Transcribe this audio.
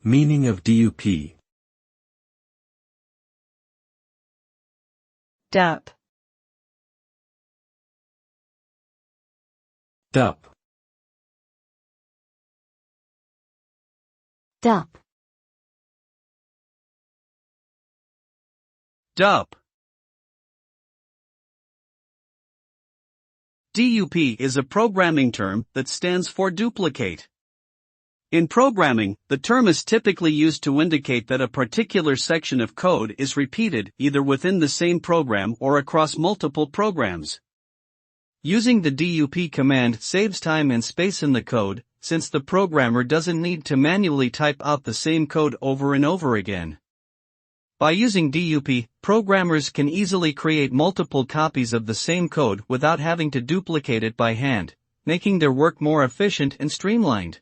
Meaning of DUP. DUP. DUP. DUP. DUP. DUP is a programming term that stands for duplicate. In programming, the term is typically used to indicate that a particular section of code is repeated either within the same program or across multiple programs. Using the DUP command saves time and space in the code, since the programmer doesn't need to manually type out the same code over and over again. By using DUP, programmers can easily create multiple copies of the same code without having to duplicate it by hand, making their work more efficient and streamlined.